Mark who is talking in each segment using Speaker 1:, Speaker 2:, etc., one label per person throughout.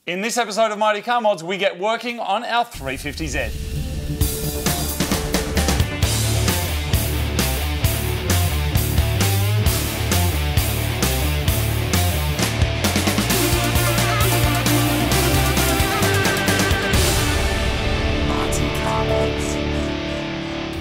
Speaker 1: In this episode of Mighty Car Mods, we get working on our 350Z.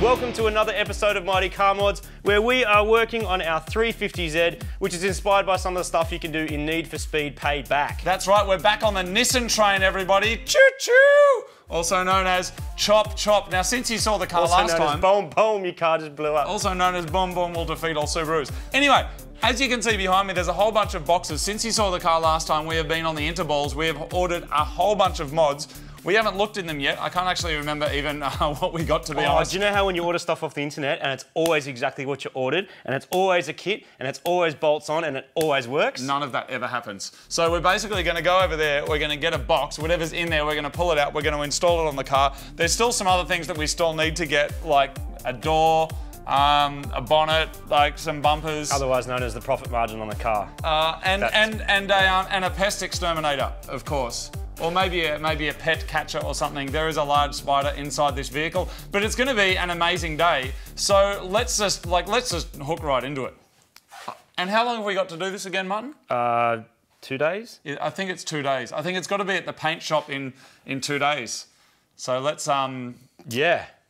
Speaker 2: Welcome to another episode of Mighty Car Mods, where we are working on our 350Z, which is inspired by some of the stuff you can do in Need for Speed Payback.
Speaker 1: That's right, we're back on the Nissan train, everybody. Choo-choo! Also known as Chop Chop. Now, since you saw the car last time...
Speaker 2: Boom Boom, your car just blew up.
Speaker 1: Also known as Boom Boom will defeat all Subarus. Anyway, as you can see behind me, there's a whole bunch of boxes. Since you saw the car last time, we have been on the Interballs. We have ordered a whole bunch of mods. We haven't looked in them yet. I can't actually remember even what we got, to be honest.
Speaker 2: Do you know how when you order stuff off the internet and it's always exactly what you ordered, and it's always a kit, and it's always bolts on, and it always works?
Speaker 1: None of that ever happens. So we're basically going to go over there, we're going to get a box, whatever's in there, we're going to pull it out, we're going to install it on the car. There's still some other things that we still need to get, like a door, a bonnet, like some bumpers.
Speaker 2: Otherwise known as the profit margin on the car.
Speaker 1: And a pest exterminator, of course. Or maybe a pet catcher or something. There is a large spider inside this vehicle, but it's going to be an amazing day. So let's just hook right into it. And how long have we got to do this again, Martin?
Speaker 2: 2 days?
Speaker 1: Yeah, I think it's 2 days. I think it's got to be at the paint shop in 2 days. So let's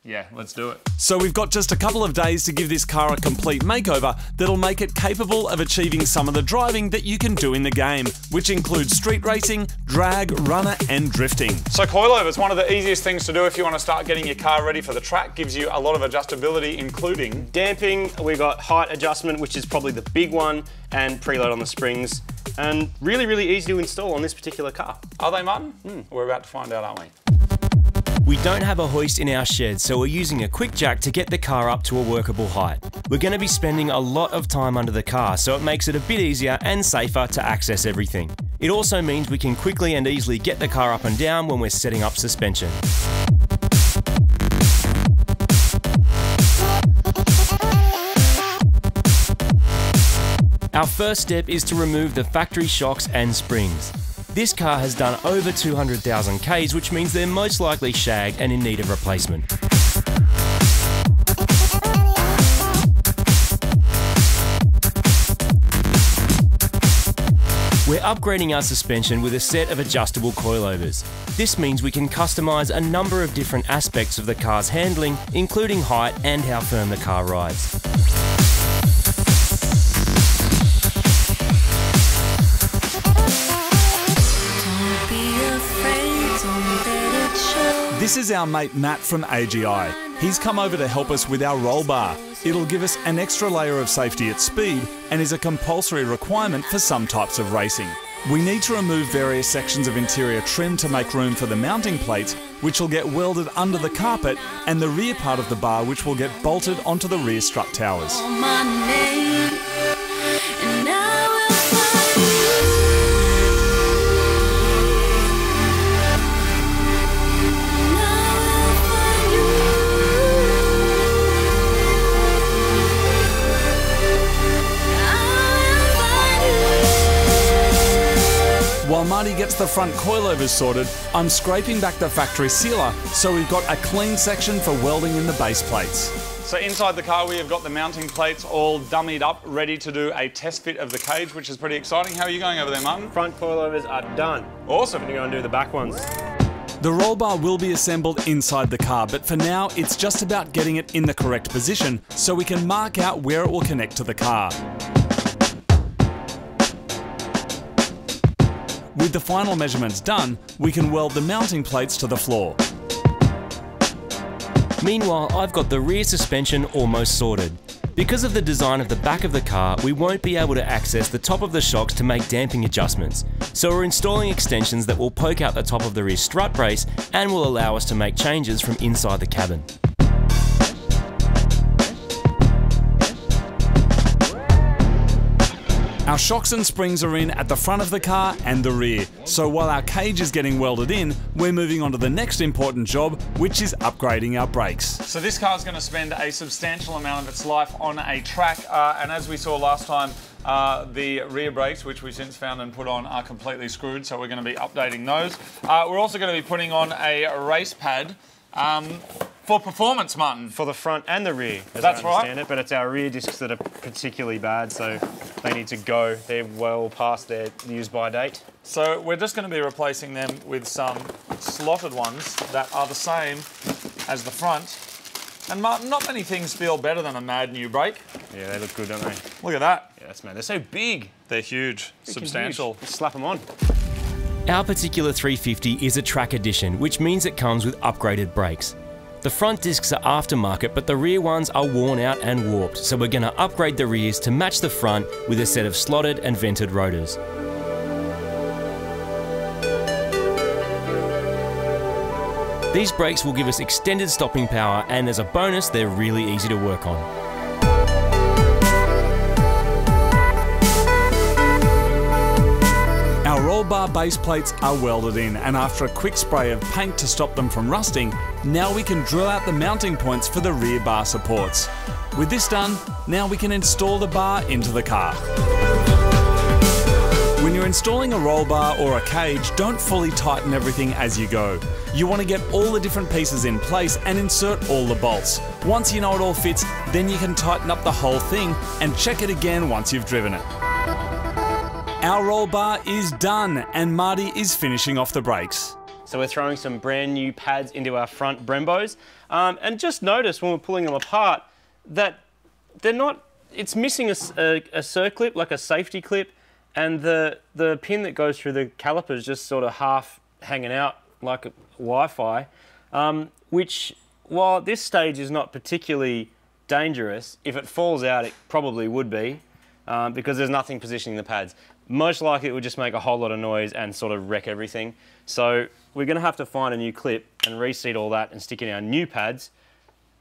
Speaker 1: Yeah, let's do it. So we've got just a couple of days to give this car a complete makeover that'll make it capable of achieving some of the driving that you can do in the game, which includes street racing, drag, runner and drifting. So coilover is one of the easiest things to do if you want to start getting your car ready for the track. Gives you a lot of adjustability, including
Speaker 2: damping. We've got height adjustment, which is probably the big one, and preload on the springs. And really, really easy to install on this particular car.
Speaker 1: Are they, Martin? We're about to find out, aren't we?
Speaker 3: We don't have a hoist in our shed, so we're using a quick jack to get the car up to a workable height. We're going to be spending a lot of time under the car, so it makes it a bit easier and safer to access everything. It also means we can quickly and easily get the car up and down when we're setting up suspension. Our first step is to remove the factory shocks and springs. This car has done over 200,000 Ks, which means they're most likely shagged and in need of replacement. We're upgrading our suspension with a set of adjustable coilovers. This means we can customise a number of different aspects of the car's handling, including height and how firm the car rides.
Speaker 1: This is our mate Matt from AGI. He's come over to help us with our roll bar. It'll give us an extra layer of safety at speed and is a compulsory requirement for some types of racing. We need to remove various sections of interior trim to make room for the mounting plates, which will get welded under the carpet, and the rear part of the bar, which will get bolted onto the rear strut towers. While Marty gets the front coilovers sorted, I'm scraping back the factory sealer so we've got a clean section for welding in the base plates. So inside the car we have got the mounting plates all dummied up, ready to do a test fit of the cage, which is pretty exciting. How are you going over there, Martin?
Speaker 2: Front coilovers are done.
Speaker 1: Awesome.
Speaker 2: I'm going to go and do the back ones.
Speaker 1: The roll bar will be assembled inside the car, but for now it's just about getting it in the correct position so we can mark out where it will connect to the car. With the final measurements done, we can weld the mounting plates to the floor.
Speaker 3: Meanwhile, I've got the rear suspension almost sorted. Because of the design of the back of the car, we won't be able to access the top of the shocks to make damping adjustments. So we're installing extensions that will poke out the top of the rear strut brace and will allow us to make changes from inside the cabin.
Speaker 1: Our shocks and springs are in at the front of the car and the rear, so while our cage is getting welded in, we're moving on to the next important job, which is upgrading our brakes. So this car is going to spend a substantial amount of its life on a track, and as we saw last time, the rear brakes, which we since found and put on, are completely screwed, so we're going to be updating those. We're also going to be putting on a race pad for performance, Martin.
Speaker 2: For the front and the rear, as
Speaker 1: That's
Speaker 2: I understand
Speaker 1: right.
Speaker 2: it, but it's our rear discs that are particularly bad, so they need to go. They're well past their use-by date.
Speaker 1: So we're just going to be replacing them with some slotted ones that are the same as the front. And Martin, not many things feel better than a mad new brake.
Speaker 2: Yeah, they look good, don't they?
Speaker 1: Look at that.
Speaker 2: Yeah, that's mad. They're so big.
Speaker 1: They're huge, substantial.
Speaker 2: Huge. Just slap them on.
Speaker 3: Our particular 350 is a track edition, which means it comes with upgraded brakes. The front discs are aftermarket, but the rear ones are worn out and warped, so we're going to upgrade the rears to match the front with a set of slotted and vented rotors. These brakes will give us extended stopping power, and as a bonus, they're really easy to work on.
Speaker 1: Our roll bar base plates are welded in, and after a quick spray of paint to stop them from rusting, now we can drill out the mounting points for the rear bar supports. With this done, now we can install the bar into the car. When you're installing a roll bar or a cage, don't fully tighten everything as you go. You want to get all the different pieces in place and insert all the bolts. Once you know it all fits, then you can tighten up the whole thing and check it again once you've driven it. Our roll bar is done, and Marty is finishing off the brakes.
Speaker 2: So we're throwing some brand new pads into our front Brembos. And just notice when we're pulling them apart that they're not, it's missing a circlip, like a safety clip, and the pin that goes through the caliper is just sort of half hanging out like a Wi-Fi, which, while at this stage is not particularly dangerous, if it falls out it probably would be, because there's nothing positioning the pads. Most likely it would just make a whole lot of noise and sort of wreck everything. So we're going to have to find a new clip and reseat all that and stick in our new pads,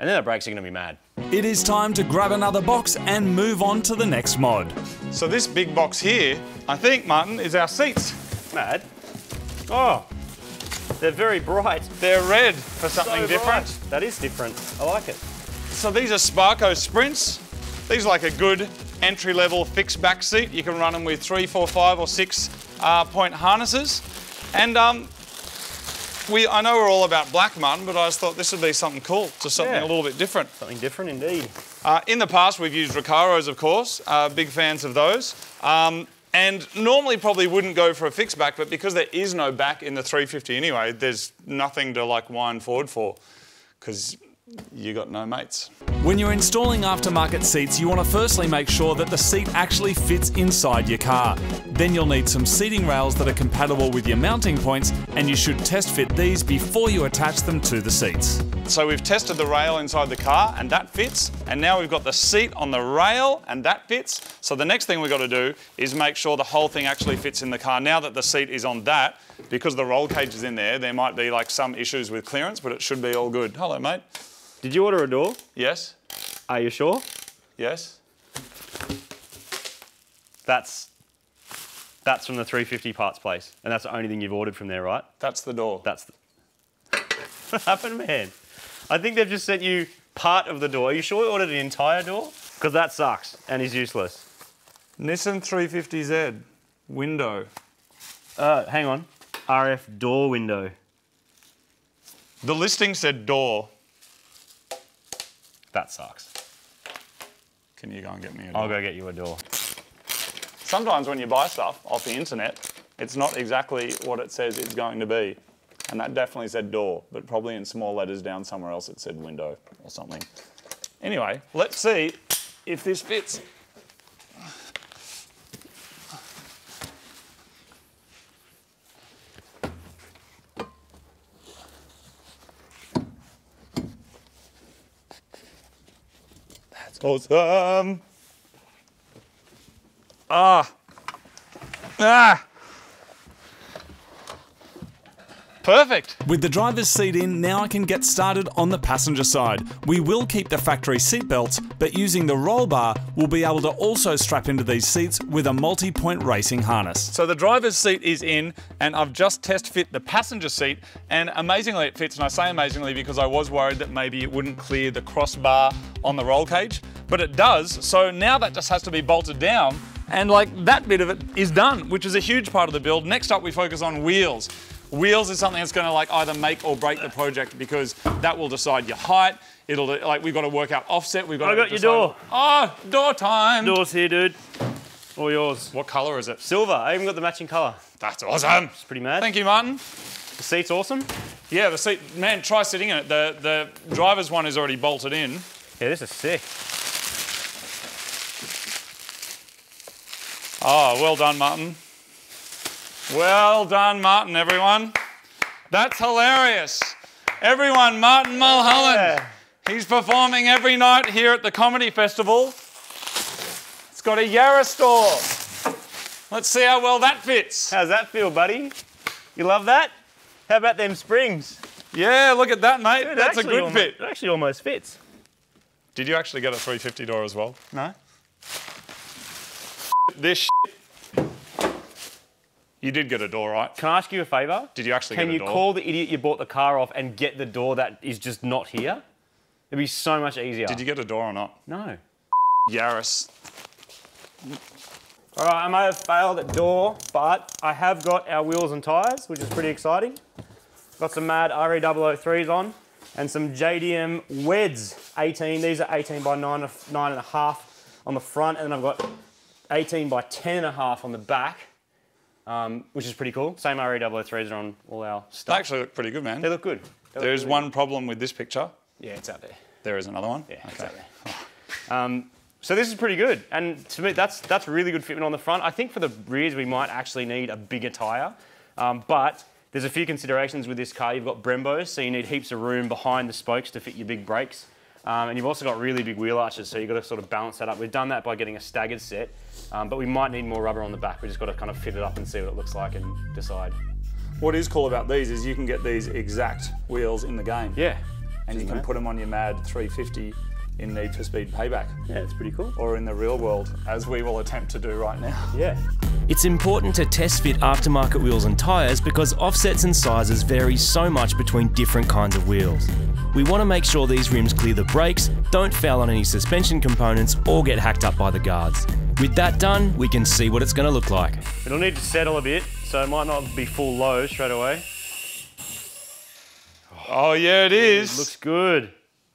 Speaker 2: and then the brakes are going to be mad.
Speaker 1: It is time to grab another box and move on to the next mod. So this big box here, I think, Martin, is our seats.
Speaker 2: Mad? Oh, they're very bright.
Speaker 1: They're red for something different.
Speaker 2: Bright. That is different. I like it.
Speaker 1: So these are Sparco Sprints. These are like a good entry-level fixed back seat. You can run them with 3, 4, 5 or 6 point harnesses. And I know we're all about black, Martin, but I just thought this would be something cool, just something a little bit different.
Speaker 2: Something different indeed.
Speaker 1: In the past, we've used Recaros, of course, big fans of those. And normally probably wouldn't go for a fixed back, but because there is no back in the 350 anyway, there's nothing to like wind forward for, because you got no mates. When you're installing aftermarket seats, you want to firstly make sure that the seat actually fits inside your car. Then you'll need some seating rails that are compatible with your mounting points, and you should test fit these before you attach them to the seats. So we've tested the rail inside the car and that fits, and now we've got the seat on the rail and that fits. So the next thing we've got to do is make sure the whole thing actually fits in the car. Now that the seat is on that, because the roll cage is in there might be like some issues with clearance, but it should be all good. Hello, mate.
Speaker 2: Did you order a door?
Speaker 1: Yes.
Speaker 2: Are you sure?
Speaker 1: Yes.
Speaker 2: That's from the 350 parts place, and that's the only thing you've ordered from there, right?
Speaker 1: That's the door.
Speaker 2: That's the... What happened, man? I think they've just sent you part of the door. Are you sure you ordered the entire door? Because that sucks and is useless.
Speaker 1: Nissan 350Z window.
Speaker 2: Hang on. RF door window.
Speaker 1: The listing said door.
Speaker 2: That sucks.
Speaker 1: Can you go and get me a door?
Speaker 2: I'll go get you a door.
Speaker 1: Sometimes when you buy stuff off the internet, it's not exactly what it says it's going to be. And that definitely said door, but probably in small letters down somewhere else it said window or something. Anyway, let's see if this fits. Awesome. perfect. With the driver's seat in, now I can get started on the passenger side. We will keep the factory seat belts, but using the roll bar, we'll be able to also strap into these seats with a multi-point racing harness. So the driver's seat is in, and I've just test fit the passenger seat, and amazingly it fits, and I say amazingly because I was worried that maybe it wouldn't clear the crossbar on the roll cage, but it does. So now that just has to be bolted down, and like that bit of it is done, which is a huge part of the build. Next up, we focus on wheels. Wheels is something that's going to like either make or break the project because that will decide your height. It'll like we've got to work out offset. We've got.
Speaker 2: I got your door.
Speaker 1: Oh, door time.
Speaker 2: Door's here, dude. All yours.
Speaker 1: What colour is it?
Speaker 2: Silver. I even got the matching colour.
Speaker 1: That's awesome.
Speaker 2: It's pretty mad.
Speaker 1: Thank you, Martin.
Speaker 2: The seat's awesome.
Speaker 1: Yeah, the seat. Man, try sitting in it. The driver's one is already bolted in.
Speaker 2: Yeah, this is sick.
Speaker 1: Oh, well done, Martin. Well done, Martin, everyone. That's hilarious. Everyone, Martin Mulholland. Yeah. He's performing every night here at the Comedy Festival. It's got a Yarra store. Let's see how well that fits.
Speaker 2: How's that feel, buddy? You love that? How about them springs?
Speaker 1: Yeah, look at that, mate.
Speaker 2: Dude,
Speaker 1: that's a good fit.
Speaker 2: It actually almost fits.
Speaker 1: Did you actually get a 350 door as well?
Speaker 2: No.
Speaker 1: This shit. You did get a door, right?
Speaker 2: Can I ask you a favour?
Speaker 1: Did you actually get a door?
Speaker 2: Can you call the idiot you bought the car off and get the door that is just not here? It'd be so much easier.
Speaker 1: Did you get a door or not?
Speaker 2: No.
Speaker 1: Yaris.
Speaker 2: All right, I may have failed at door, but I have got our wheels and tyres, which is pretty exciting. Got some mad RE003s on and some JDM Weds 18. These are 18 by 9.5 on the front, and then I've got 18 by 10.5 on the back, which is pretty cool. Same RE003s are on all our stuff.
Speaker 1: They actually look pretty good, man.
Speaker 2: They look good.
Speaker 1: There's one problem with this picture.
Speaker 2: Yeah, it's out there.
Speaker 1: There is another one?
Speaker 2: Yeah,
Speaker 1: okay.
Speaker 2: it's out there. So this is pretty good, and to me, that's really good fitment on the front. I think for the rears, we might actually need a bigger tyre, but there's a few considerations with this car. You've got Brembos, so you need heaps of room behind the spokes to fit your big brakes. And you've also got really big wheel arches, so you've got to sort of balance that up. We've done that by getting a staggered set, but we might need more rubber on the back. We just got to kind of fit it up and see what it looks like and decide.
Speaker 1: What is cool about these is you can get these exact wheels in the game.
Speaker 2: Yeah.
Speaker 1: And you can put them on your mad 350 in Need for Speed Payback.
Speaker 2: Yeah, it's pretty cool.
Speaker 1: Or in the real world, as we will attempt to do right now.
Speaker 2: Yeah.
Speaker 3: It's important to test fit aftermarket wheels and tyres because offsets and sizes vary so much between different kinds of wheels. We want to make sure these rims clear the brakes, don't foul on any suspension components or get hacked up by the guards. With that done, we can see what it's going to look like.
Speaker 2: It'll need to settle a bit, so it might not be full low straight away.
Speaker 1: Oh yeah, it is.
Speaker 2: It looks good.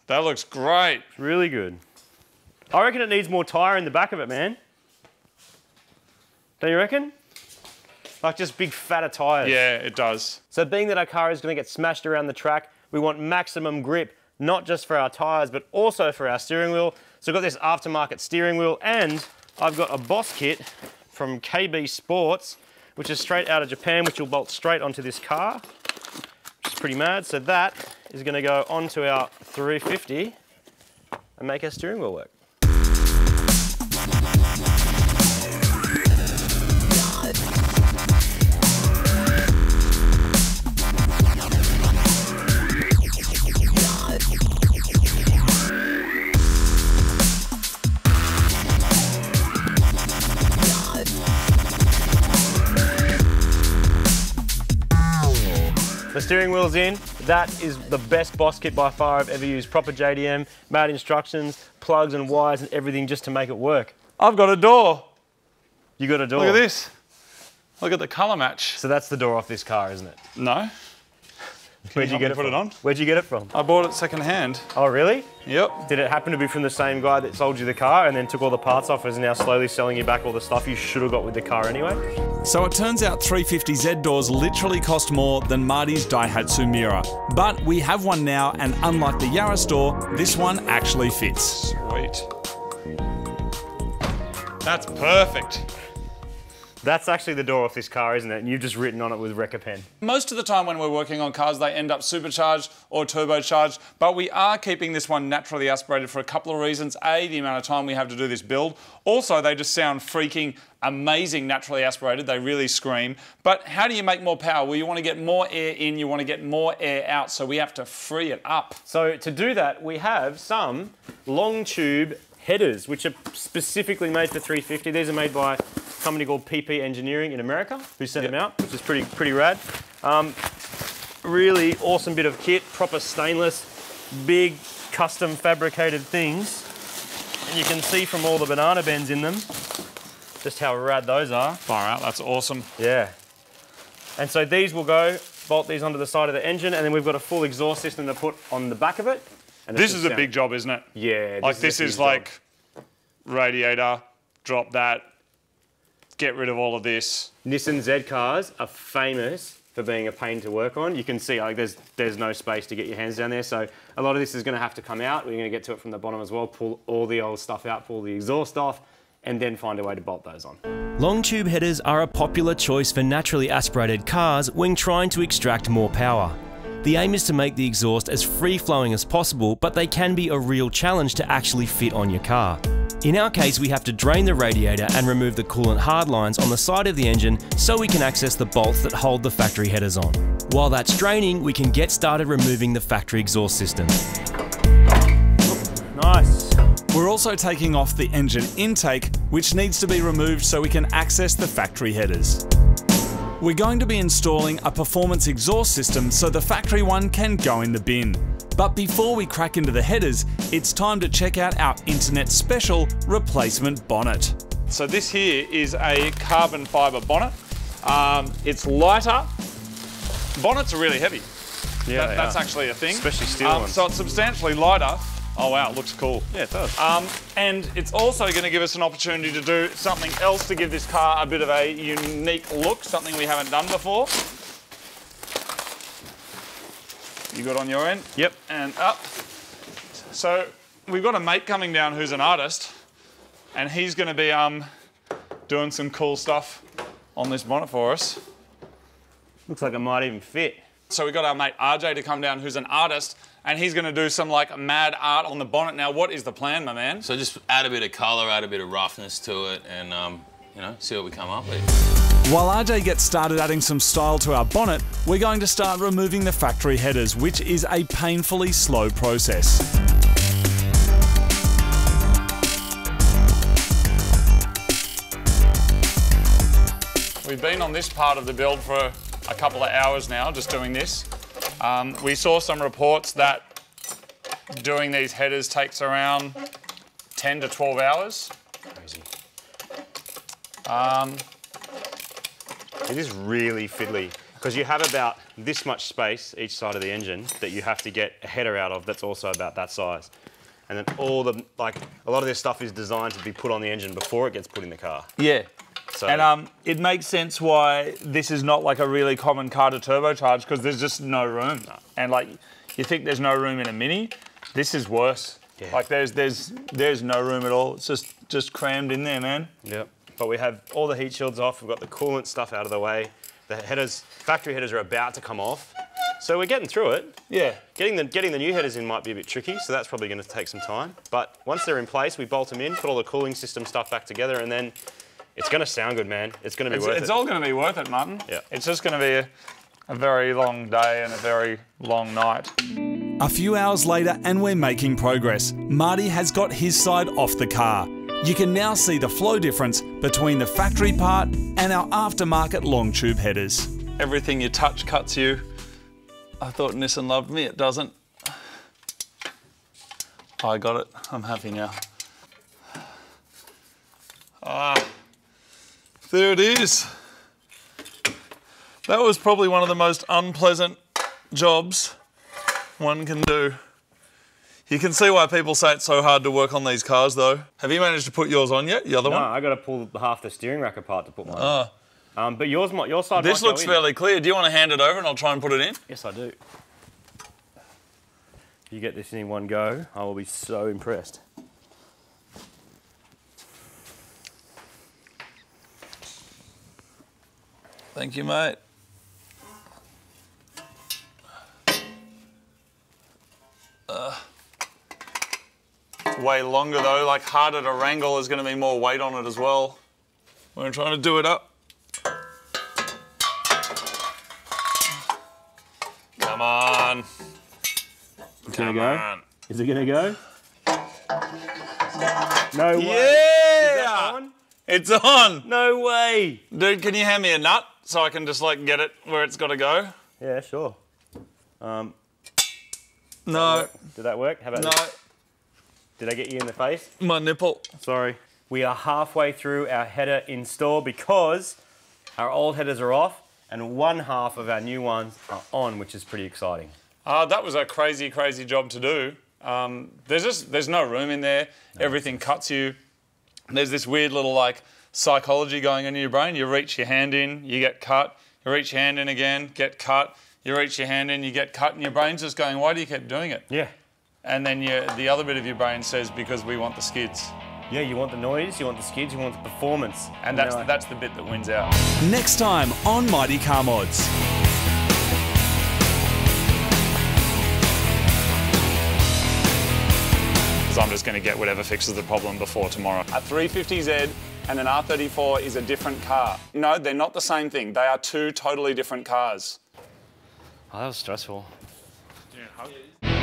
Speaker 1: That looks great.
Speaker 2: It's really good. I reckon it needs more tyre in the back of it, man. Don't you reckon? Like just big fatter tyres.
Speaker 1: Yeah, it does.
Speaker 2: So being that our car is going to get smashed around the track, we want maximum grip, not just for our tyres, but also for our steering wheel. So I've got this aftermarket steering wheel, and I've got a Boss kit from KB Sports, which is straight out of Japan, which will bolt straight onto this car, which is pretty mad. So that is going to go onto our 350 and make our steering wheel work. The steering wheel's in. That is the best Boss kit by far I've ever used. Proper JDM, mad instructions, plugs and wires and everything just to make it work.
Speaker 1: I've got a door.
Speaker 2: You got a door?
Speaker 1: Look at this. Look at the colour match.
Speaker 2: So that's the door off this car, isn't it?
Speaker 1: No.
Speaker 2: Where'd you get it from?
Speaker 1: Put it on?
Speaker 2: Where'd you get it from?
Speaker 1: I bought it second hand.
Speaker 2: Oh, really?
Speaker 1: Yep.
Speaker 2: Did it happen to be from the same guy that sold you the car and then took all the parts off and is now slowly selling you back all the stuff you should have got with the car anyway?
Speaker 1: So it turns out 350Z doors literally cost more than Marty's Daihatsu Miura. But we have one now, and unlike the Yaris door, this one actually fits. Sweet. That's perfect.
Speaker 2: That's actually the door off this car, isn't it? And you've just written on it with Wrecker pen.
Speaker 1: Most of the time when we're working on cars, they end up supercharged or turbocharged, but we are keeping this one naturally aspirated for a couple of reasons. A, the amount of time we have to do this build. Also, they just sound freaking amazing naturally aspirated. They really scream. But how do you make more power? Well, you want to get more air in, you want to get more air out, so we have to free it up.
Speaker 2: So to do that, we have some long tube headers, which are specifically made for 350. These are made by a company called PP Engineering in America, who sent them out, which is pretty rad. Really awesome bit of kit, proper stainless, big custom fabricated things. And you can see from all the banana bends in them, just how rad those are.
Speaker 1: Far out, that's awesome.
Speaker 2: Yeah. And so these will go, bolt these onto the side of the engine, and then we've got a full exhaust system to put on the back of it. And
Speaker 1: this is a big job, isn't it?
Speaker 2: Yeah.
Speaker 1: Like this is like radiator, drop that, get rid of all of this.
Speaker 2: Nissan Z cars are famous for being a pain to work on. You can see like there's no space to get your hands down there. So a lot of this is going to have to come out. We're going to get to it from the bottom as well, pull all the old stuff out, pull the exhaust off, and then find a way to bolt those on.
Speaker 3: Long tube headers are a popular choice for naturally aspirated cars when trying to extract more power. The aim is to make the exhaust as free-flowing as possible, but they can be a real challenge to actually fit on your car. In our case, we have to drain the radiator and remove the coolant hardlines on the side of the engine so we can access the bolts that hold the factory headers on. While that's draining, we can get started removing the factory exhaust system.
Speaker 2: Nice.
Speaker 1: We're also taking off the engine intake, which needs to be removed so we can access the factory headers. We're going to be installing a performance exhaust system so the factory one can go in the bin. But before we crack into the headers, it's time to check out our internet special replacement bonnet. So this here is a carbon fibre bonnet. It's lighter. Bonnets are really heavy.
Speaker 2: Yeah,
Speaker 1: that's actually a thing.
Speaker 2: Especially steel ones.
Speaker 1: So it's substantially lighter. Oh wow, it looks cool.
Speaker 2: Yeah, it does.
Speaker 1: And it's also going to give us an opportunity to do something else to give this car a bit of a unique look, something we haven't done before. You got on your end?
Speaker 2: Yep.
Speaker 1: And up. So we've got a mate coming down who's an artist, and he's going to be doing some cool stuff on this bonnet for us.
Speaker 2: Looks like it might even fit.
Speaker 1: So we've got our mate RJ to come down who's an artist, and he's going to do some like mad art on the bonnet. Now, what is the plan, my man?
Speaker 4: So just add a bit of colour, add a bit of roughness to it, and you know, see what we come up with.
Speaker 1: While RJ gets started adding some style to our bonnet, we're going to start removing the factory headers, which is a painfully slow process. We've been on this part of the build for a couple of hours now, just doing this. We saw some reports that doing these headers takes around 10 to 12 hours.
Speaker 2: Crazy. It is really fiddly because you have about this much space each side of the engine that you have to get a header out of that's also about that size. And then all the, like, a lot of this stuff is designed to be put on the engine before it gets put in the car.
Speaker 1: Yeah.
Speaker 2: So,
Speaker 1: and it makes sense why this is not like a really common car to turbocharge, because there's just no room.
Speaker 2: No.
Speaker 1: And like, you think there's no room in a Mini, this is worse.
Speaker 2: Yeah.
Speaker 1: Like there's no room at all. It's just crammed in there, man.
Speaker 2: Yep. But we have all the heat shields off. We've got the coolant stuff out of the way. The headers, factory headers are about to come off. So we're getting through it.
Speaker 1: Yeah.
Speaker 2: Getting the new headers in might be a bit tricky, so that's probably going to take some time. But once they're in place, we bolt them in, put all the cooling system stuff back together, and then it's going to sound good, man. It's going to be worth it.
Speaker 1: It's all going to be worth it, Martin.
Speaker 2: Yeah.
Speaker 1: It's just going to be a very long day and a very long night. A few hours later, and we're making progress. Marty has got his side off the car. You can now see the flow difference between the factory part and our aftermarket long tube headers. Everything you touch cuts you. I thought Nissan loved me, it doesn't. I got it, I'm happy now. There it is. That was probably one of the most unpleasant jobs one can do. You can see why people say it's so hard to work on these cars though. Have you managed to put yours on yet, the other one?
Speaker 2: No, I got to pull half the steering rack apart to put mine on. But your side
Speaker 1: This
Speaker 2: might
Speaker 1: looks
Speaker 2: go in.
Speaker 1: fairly clear. Do you want to hand it over and I'll try and put it in?
Speaker 2: Yes, I do. If you get this in one go, I will be so impressed.
Speaker 1: Thank you, mate. Way longer though, like harder to wrangle. There's going to be more weight on it as well. We're trying to do it up. Come on.
Speaker 2: It's gonna go. Is it gonna go? No way.
Speaker 1: Yeah!
Speaker 2: Is that on?
Speaker 1: It's on.
Speaker 2: No way.
Speaker 1: Dude, can you hand me a nut so I can just like get it where it's got to go?
Speaker 2: Yeah, sure.
Speaker 1: No.
Speaker 2: Did that work? How about
Speaker 1: No.
Speaker 2: this? Did I get you in the face?
Speaker 1: My nipple.
Speaker 2: Sorry. We are halfway through our header install because our old headers are off and one half of our new ones are on, which is pretty exciting.
Speaker 1: That was a crazy, crazy job to do. There's no room in there. No. Everything cuts you. There's this weird little like psychology going on in your brain. You reach your hand in, you get cut. You reach your hand in again, get cut. You reach your hand in, you get cut, and your brain's just going, why do you keep doing it?
Speaker 2: Yeah.
Speaker 1: And then the other bit of your brain says, because we want the skids.
Speaker 2: Yeah, you want the noise, you want the skids, you want the performance.
Speaker 1: And that's the bit that wins out.
Speaker 5: Next time on Mighty Car Mods.
Speaker 1: So I'm just going to get whatever fixes the problem before tomorrow. A 350Z and an R34 is a different car. No, they're not the same thing. They are two totally different cars.
Speaker 2: Oh, that was stressful.
Speaker 1: Yeah.